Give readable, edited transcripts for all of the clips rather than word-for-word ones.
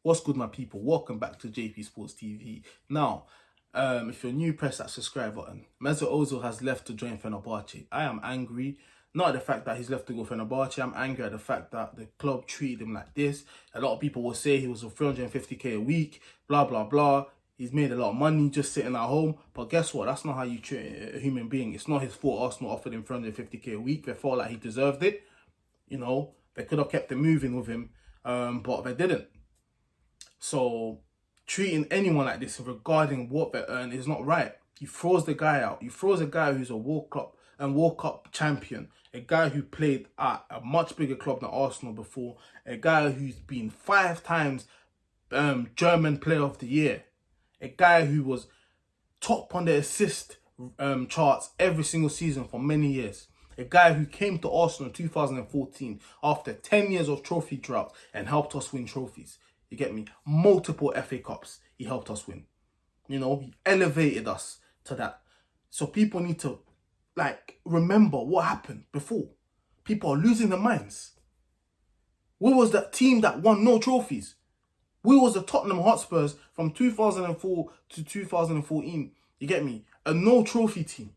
What's good, my people? Welcome back to JP Sports TV. Now, if you're new, press that subscribe button. Mesut Özil has left to join Fenerbahce. I am angry, not at the fact that he's left to go Fenerbahce. I'm angry at the fact that the club treated him like this. A lot of people will say he was on 350k a week, blah, blah, blah. He's made a lot of money just sitting at home. But guess what? That's not how you treat a human being. It's not his fault Arsenal offered him 350k a week. They felt like he deserved it. You know, they could have kept it moving with him, but they didn't. So treating anyone like this regarding what they earn is not right. You throws the guy out. You throws a guy who's a World Cup champion, a guy who played at a much bigger club than Arsenal before, a guy who's been 5 times German Player of the Year, a guy who was top on the assist charts every single season for many years. A guy who came to Arsenal in 2014 after 10 years of trophy drought and helped us win trophies. You get me? Multiple FA Cups he helped us win. You know, he elevated us to that. So people need to, remember what happened before. People are losing their minds. We was that team that won no trophies. We was the Tottenham Hotspurs from 2004 to 2014. You get me? A no trophy team.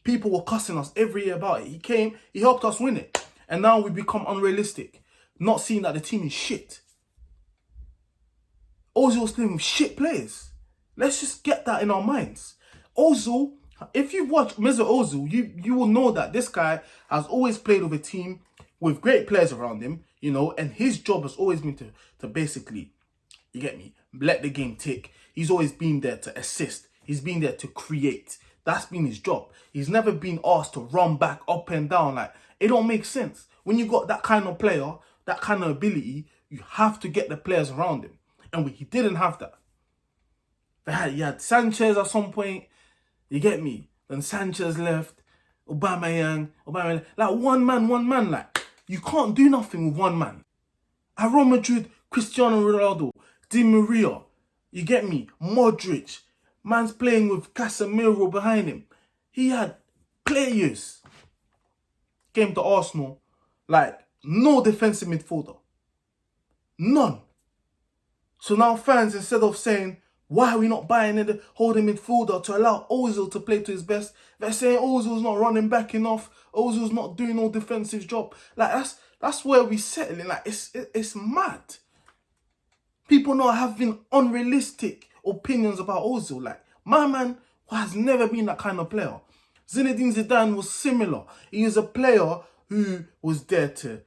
People were cussing us every year about it. He came, he helped us win it. And now we become unrealistic. Not seeing that the team is shit. Ozil's playing with shit players. Let's just get that in our minds. Ozil, if you've watched Mesut Özil, you will know that this guy has always played with a team with great players around him, you know, and his job has always been to basically, you get me, let the game tick. He's always been there to assist. He's been there to create. That's been his job. He's never been asked to run back up and down. Like, it don't make sense. When you got that kind of player, that kind of ability, you have to get the players around him. And he didn't have that. He had Sanchez at some point. You get me? Then Sanchez left. Aubameyang. Like, one man. Like, you can't do nothing with one man. At Real Madrid, Cristiano Ronaldo, Di Maria. You get me? Modric. Man's playing with Casemiro behind him. He had players. Came to Arsenal, like, no defensive midfielder. None. So now fans, instead of saying, why are we not buying a holding midfielder to allow Özil to play to his best, they're saying Ozil's not running back enough, Ozil's not doing no defensive job. Like, that's where we settling. Like, it's mad. People not having unrealistic opinions about Özil. Like, my man has never been that kind of player. Zinedine Zidane was similar. He was a player who was there to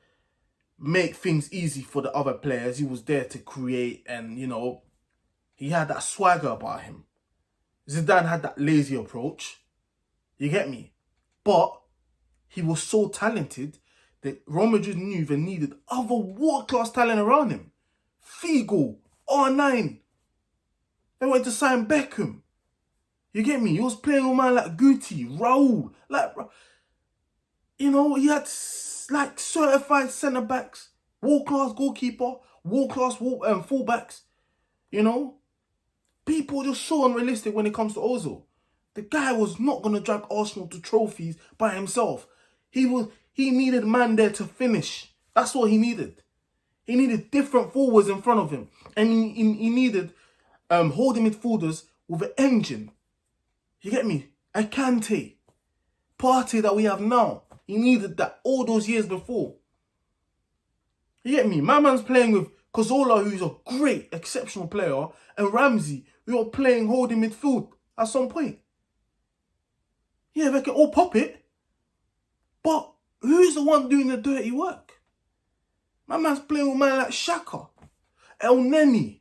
make things easy for the other players. He was there to create, and, you know, he had that swagger about him. Zidane had that lazy approach. You get me? But he was so talented that Real Madrid knew they needed other world-class talent around him. Figo, R9. They wanted to sign Beckham. You get me? He was playing with man like Guti, Raul. Like, you know, he had like certified centre-backs, world-class goalkeeper, world-class full-backs. You know? People are just so unrealistic when it comes to Özil. The guy was not going to drag Arsenal to trophies by himself. He needed man there to finish. That's what he needed. He needed different forwards in front of him. And he needed holding midfielders with an engine. You get me? A Kante. Partey that we have now. He needed that all those years before. You get me? My man's playing with Cazorla, who's a great, exceptional player, and Ramsey, who are playing holding midfield at some point. Yeah, they can all pop it. But who's the one doing the dirty work? My man's playing with man like Xhaka, El Neni.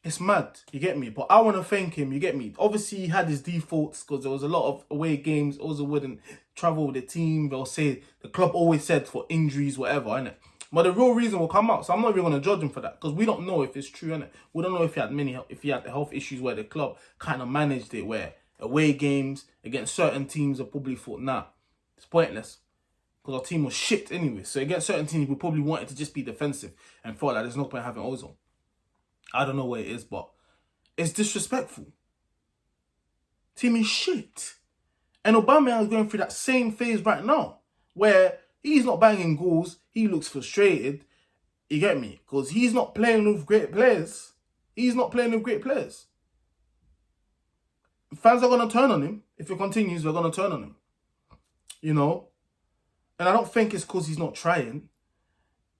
It's mad, you get me? But I want to thank him, you get me? Obviously, he had his defaults because there was a lot of away games. Also wouldn't travel with the team. They'll say, the club always said for injuries, whatever, innit? But the real reason will come out. So I'm not even going to judge him for that because we don't know if it's true, innit? We don't know if he had health issues where the club kind of managed it, where away games against certain teams are probably thought, nah, it's pointless. Because our team was shit anyway. So against certain teams, we probably wanted to just be defensive and felt like there's no point having Ozil. I don't know what it is, but it's disrespectful. Team is shit. And Aubameyang is going through that same phase right now, where he's not banging goals, he looks frustrated, You get me? Because he's not playing with great players. He's not playing with great players. Fans are going to turn on him. If it continues, they're going to turn on him. You know? And I don't think it's because he's not trying.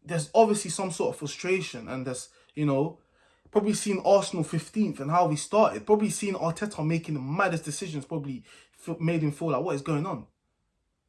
There's obviously some sort of frustration. And there's, you know, probably seen Arsenal 15th and how we started. Probably seen Arteta making the maddest decisions. Probably made him feel like, what is going on?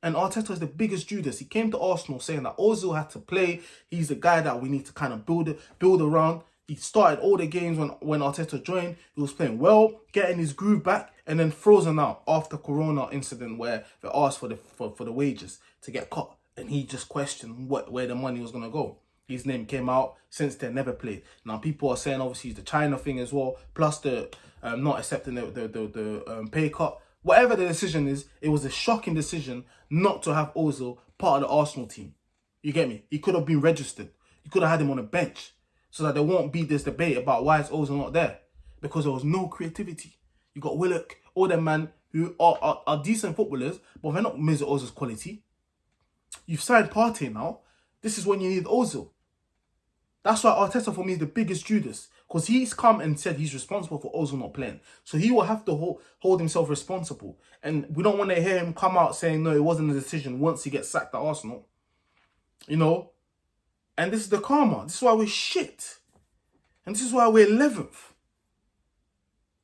And Arteta is the biggest Judas. He came to Arsenal saying that Özil had to play. He's the guy that we need to kind of build around. He started all the games when Arteta joined. He was playing well, getting his groove back, and then frozen out after Corona incident where they asked for the wages to get cut. And he just questioned where the money was going to go. His name came out. Since then, never played. Now, people are saying, obviously, it's the China thing as well, plus the not accepting the pay cut. Whatever the decision is, it was a shocking decision not to have Özil part of the Arsenal team. You get me? He could have been registered. You could have had him on a bench so that there won't be this debate about why is Özil not there. Because there was no creativity. You got Willock, all them man who are decent footballers, but they're not Mesut Ozil's quality. You've signed Partey now. This is when you need Özil. That's why Arteta for me is the biggest Judas. Because he's come and said he's responsible for Özil not playing. So he will have to hold himself responsible. And we don't want to hear him come out saying, no, it wasn't a decision once he gets sacked at Arsenal. You know? And this is the karma. This is why we're shit. And this is why we're 11th.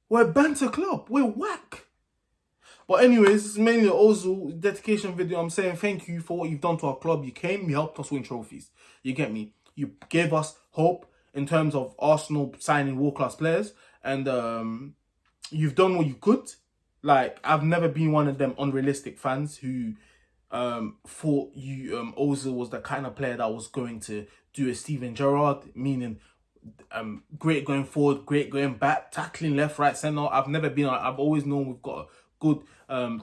We're a banter club. We're whack. But anyways, this is mainly an Özil dedication video. I'm saying thank you for what you've done to our club. You came, you helped us win trophies. You get me? You gave us hope in terms of Arsenal signing world-class players. And you've done what you could. Like, I've never been one of them unrealistic fans who thought Özil was the kind of player that was going to do a Steven Gerrard, meaning great going forward, great going back, tackling left, right, centre. I've always known we've got a good,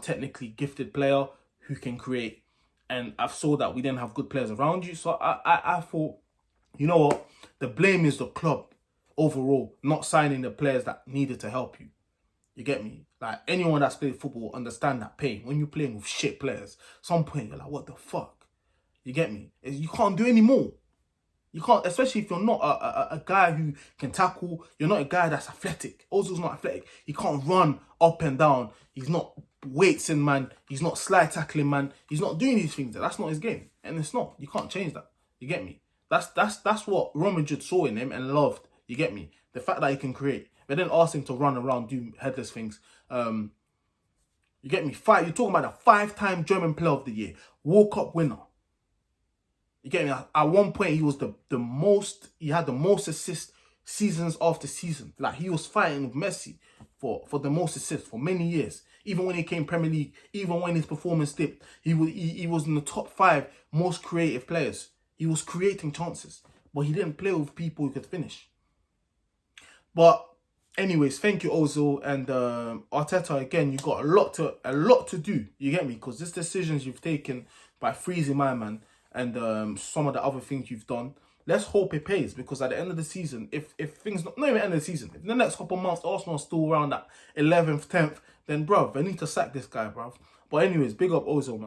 technically gifted player who can create. And I've saw that we didn't have good players around you. So I thought, you know what? The blame is the club overall, not signing the players that needed to help you. You get me? Like, anyone that's played football understand that pain. When you're playing with shit players, some point you're like, what the fuck? You get me? You can't do any more. You can't, especially if you're not a guy who can tackle. You're not a guy that's athletic. Ozil's not athletic. He can't run up and down. He's not weights in, man. He's not slide tackling, man. He's not doing these things. That's not his game. And it's not. You can't change that. You get me? That's what Real Madrid saw in him and loved. You get me? The fact that he can create. They didn't ask him to run around, do headless things. You get me? You're talking about a 5-time German Player of the Year, World Cup winner. You get me? At one point, he was he had the most assists seasons after season. Like, he was fighting with Messi for the most assists for many years. Even when he came Premier League, even when his performance dipped, he was in the top 5 most creative players. He was creating chances, but he didn't play with people who could finish. But anyways, thank you, Özil, and Arteta. Again, you got a lot to do. You get me? Because these decisions you've taken by freezing my man and some of the other things you've done, let's hope it pays. Because at the end of the season, if things not even end of the season, if in the next couple of months Arsenal are still around that 11th, 10th, then bruv, they need to sack this guy, bruv. But anyways, big up Özil, man.